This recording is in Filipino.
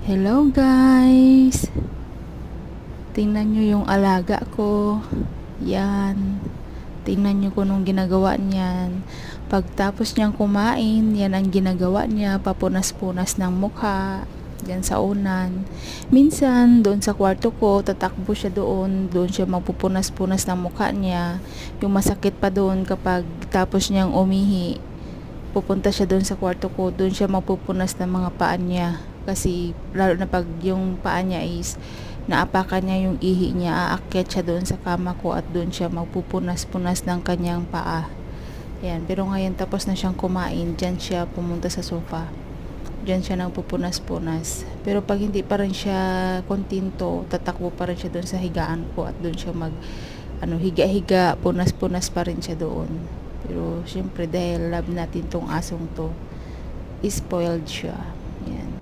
Hello guys! Tingnan nyo yung alaga ko. Yan. Tingnan nyo kung anong ginagawa niyan. Pagtapos niyang kumain, yan ang ginagawa niya. Papunas-punas ng mukha. Yan sa unan. Minsan, doon sa kwarto ko, tatakbo siya doon. Doon siya magpupunas-punas ng mukha niya. Yung masakit pa doon kapag tapos niyang umihi. Pupunta siya doon sa kwarto ko. Doon siya magpupunas ng mga paan niya. Kasi lalo na pag yung paa niya is naapakan niya yung ihi niya, aakyat siya doon sa kama ko at doon siya magpupunas-punas ng kanyang paa. Ayan, pero ngayon tapos na siyang kumain, dyan siya pumunta sa sofa. Dyan siya nagpupunas-punas. Pero pag hindi pa rin siya kontento, tatakbo pa rin siya doon sa higaan ko at doon siya higa-higa, punas-punas pa rin siya doon. Pero syempre dahil love natin tong asong to, spoiled siya.